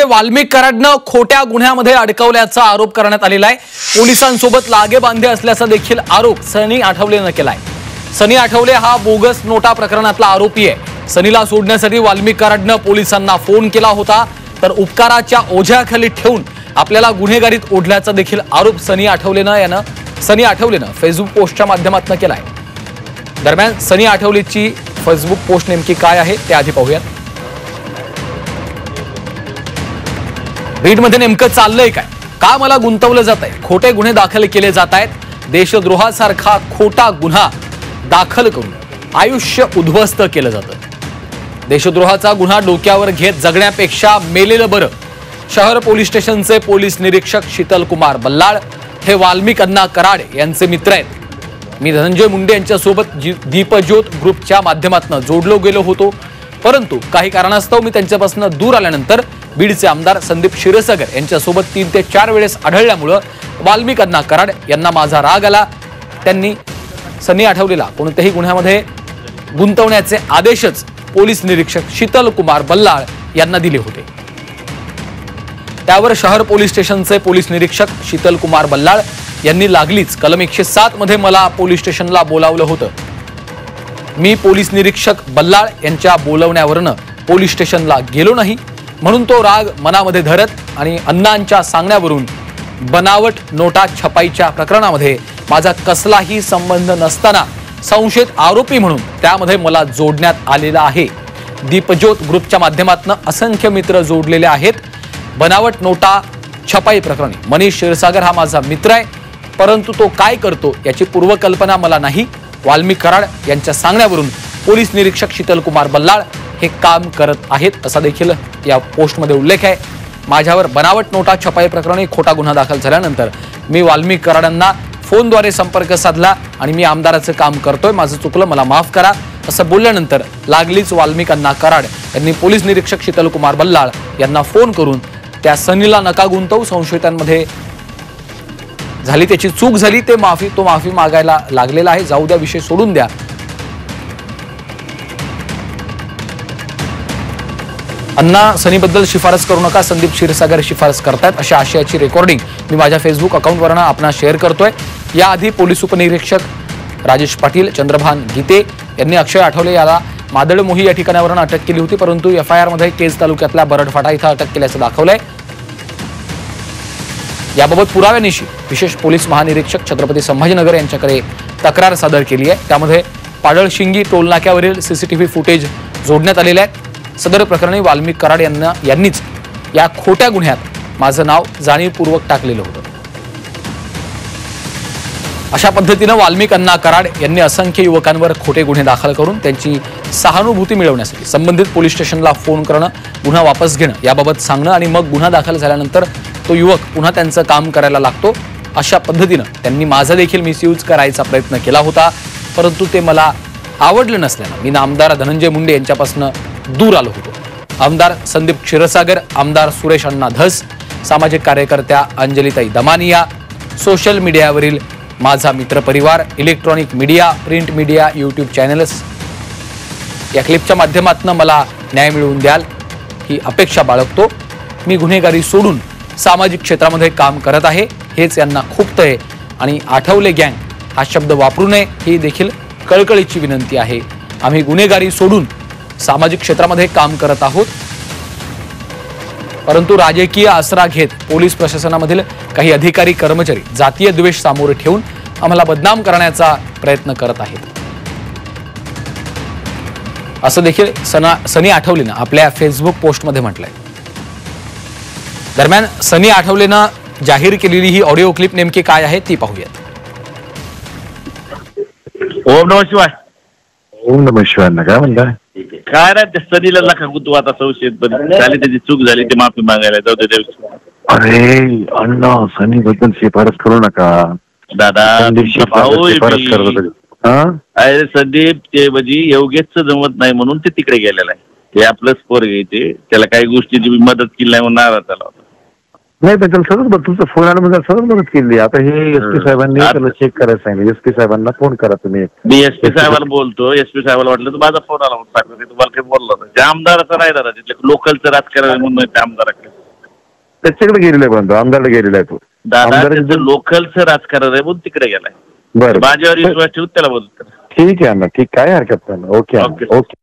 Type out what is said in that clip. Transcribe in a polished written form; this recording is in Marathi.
वाल्मिक कराडनं खोट्या गुन्ह्यामध्ये अडकवल्याचा आरोप करण्यात आलेला आहे। पोलिसांसोबत लागेबांधे असल्याचा देखील आरोप सनी आठवलेनं केलाय। सनी आठवले हा बोगस नोटा प्रकरणातला आरोपी आहे। सनीला सोडण्यासाठी वाल्मिक कराडनं पोलिसांना फोन केला होता, तर उपकाराच्या ओझ्याखाली ठेवून आपल्याला गुन्हेगारीत ओढल्याचा देखील आरोप सनी आठवलेनं फेसबुक पोस्टच्या माध्यमातून केलाय। दरम्यान सनी आठवलेची फेसबुक पोस्ट नेमकी काय आहे ते आधी पाहूयात। बीडमध्ये नेमकं चाललंय काय, का मला गुंतवलं जातंय, खोटे गुन्हे दाखल केले जात आहेत, देशद्रोहासारखा खोटा गुन्हा दाखल करून आयुष्य उद्ध्वस्त केलं जातं। देशद्रोहाचा गुन्हा डोक्यावर घेत जगण्यापेक्षा मेलेलं बरं। शहर पोलीस स्टेशनचे पोलीस निरीक्षक शीतल कुमार बल्लाळ हे वाल्मिक अण्णा कराड यांचे मित्र आहेत। मी धनंजय मुंडे यांच्यासोबत दीपज्योत ग्रुपच्या माध्यमातून जोडलो गेलो होतो, परंतु काही कारणास्तव मी त्यांच्यापासून दूर आल्यानंतर बीडचे आमदार संदीप क्षीरसागर यांच्यासोबत 3 ते 4 वेळेस आढळल्यामुळे वाल्मिक अण्णा कराड यांना माझा राग आला। त्यांनी सनी आठवलेला कोणत्याही गुन्ह्यामध्ये गुंतवण्याचे आदेशच पोलीस निरीक्षक शीतल कुमार बल्लाळ यांना दिले होते। त्यावर शहर पोलीस स्टेशनचे पोलीस निरीक्षक शीतल कुमार बल्लाळ यांनी लागलीच कलम 107 मध्ये मला पोलीस स्टेशनला बोलावलं होतं। मी पोलीस निरीक्षक बल्लाळ यांच्या बोलवण्यावरनं पोलीस स्टेशनला गेलो नाही, म्हणून तो राग मनामध्ये धरत आणि अण्णांच्या सांगण्यावरून बनावट नोटा छपाईच्या प्रकरणामध्ये माझा कसलाही संबंध नसताना संशयित आरोपी म्हणून त्यामध्ये मला जोडण्यात आलेला आहे। दीपज्योत ग्रुपच्या माध्यमातून असंख्य मित्र जोडलेले आहेत। बनावट नोटा छपाई प्रकरणी मनीष क्षीरसागर हा माझा मित्र आहे, परंतु तो काय करतो याची पूर्वकल्पना मला नाही। वाल्मिक कराड यांच्या सांगण्यावरून पोलीस निरीक्षक शीतल कुमार बल्लाळ हे काम करत आहेत असा देखील या पोस्टमध्ये उल्लेख आहे। माझ्यावर बनावट नोटा छपाई प्रकरणी खोटा गुन्हा दाखल झाल्यानंतर मी वाल्मिक कराडांना फोनद्वारे संपर्क साधला आणि मी आमदाराचं काम करतोय, माझं चुकलं, मला माफ करा असं बोलल्यानंतर लागलीच वाल्मिक अण्णा कराड यांनी पोलीस निरीक्षक शीतल कुमार बल्लाळ यांना फोन करून त्या सनीला नका गुंतवू, संशयितांमध्ये झाली त्याची चूक झाली, तो माफी मागायला लागलेला आहे, जाऊ द्या, विषय सोडून द्या। अण्णा सनीबद्दल शिफारस करू नका, संदीप क्षीरसागर शिफारस करतायत अशा आशयाची रेकॉर्डिंग मी माझ्या फेसबुक अकाउंटवरनं आपणास शेअर करतोय। याआधी पोलीस उपनिरीक्षक राजेश पाटील, चंद्रभान गीते यांनी अक्षय आठवले याला मादळमोही या ठिकाणावरून अटक केली होती, परंतु एफआयआर मध्ये केज तालुक्यातल्या बरडफाटा इथं अटक केल्याचं दाखवलंय। याबाबत पुराव्यानिशी विशेष पोलीस महानिरीक्षक छत्रपती संभाजीनगर यांच्याकडे तक्रार सादर केली आहे। त्यामध्ये पाडळशिंगी टोलनाक्यावरील सीसीटीव्ही फुटेज जोडण्यात आलेले आहे। सदर प्रकरणी वाल्मिक कराड यांनीच या खोट्या गुन्ह्यात माझं नाव जाणीवपूर्वक टाकलेलं होतं। अशा पद्धतीनं वाल्मिक अण्णा कराड यांनी असंख्य युवकांवर खोटे गुन्हे दाखल करून त्यांची सहानुभूती मिळवण्यासाठी संबंधित पोलीस स्टेशनला फोन करणं, गुन्हा वापस घेणं याबाबत सांगणं आणि मग गुन्हा दाखल झाल्यानंतर तो युवक पुन्हा त्यांचं काम करायला लागतो। अशा पद्धतीनं त्यांनी माझा देखील मिसयूज करायचा प्रयत्न केला होता, परंतु ते मला आवडलं नसल्यानं मी आमदार धनंजय मुंडे यांच्यापासून दूर आलो होतो। आमदार संदीप क्षीरसागर, आमदार सुरेश अण्णा धस, सामाजिक कार्यकर्त्या अंजलीताई दमानिया, सोशल मीडियावरील माझा मित्र परिवार, electronic media, print media, YouTube channels या क्लिपच्या माध्यमातून मला न्याय मिळवून द्याल ही अपेक्षा बाळगतो। मी गुन्हेगारी सोडून सामाजिक क्षेत्रामध्ये काम करत आहे, हेच यांना खुपतंय आणि आठवले गँग हा शब्द वापरू नये ही देखील कळकळीची विनंती आहे। आम्ही गुन्हेगारी सोडून सामाजिक क्षेत्रामध्ये काम करत आहोत, परंतु राजकीय आसरा घेत पोलीस प्रशासनामधील काही अधिकारी कर्मचारी जातीय द्वेष सामोरे ठेवून आम्हाला बदनाम करण्याचा प्रयत्न करत आहेत असं देखील सनी आठवलेनं आपल्या फेसबुक पोस्टमध्ये म्हटलंय। दरम्यान सनी आठवलेनं जाहीर केलेली ही ऑडिओ क्लिप नेमकी काय आहे ती पाहूयात। ओम नमः शिवाय। ओम नमः शिवाय ना, काय म्हणताय? काय रे त्या सनीला नका गुंतवू, आता संशयित पण झाली, त्याची चूक झाली, ते माफी मागायला जाऊ दे। अरे अण्णा, सनी बद्दल शिफारस करू नका दादा, शिफारस करतो। अरे संदीप ते म्हणजे योगेशचं जमत नाही म्हणून ते तिकडे गेलेला आहे, ते आपलंच पोर घ्यायचे, त्याला काही गोष्टीची मदत केली नाही म्हणून नाराज झाला होता। नाही पण त्याला सतत तुमचा फोन आल्यामध्ये सतत मदत केली। आता हे एसपी साहेबांनी त्याला चेक करायला सांगितलं, एसपी साहेबांना फोन करा तुम्ही। मी एसपी साहेबांना बोलतो, एसपी साहेबांना वाटलं तर माझा फोन आला म्हणून सांगतो, तुम्हाला काही बोलला नाही। त्या आमदाराचा नाही दादा, तिथले लोकलचं राजकारण म्हणून त्या आमदाराकडे त्याच्याकडे गेलेला आहे पण आमदारला गेलेला आहे तो. दादा आमदार- त्याचं लोकलचं राजकारण आहे म्हणून तिकडे गेलाय. बरं माझ्यावर विश्वास ठेवून त्याला बोलतो. ठीक आहे अण्णा, ठीक, काय हरकत नाही. Okay okay. ओके.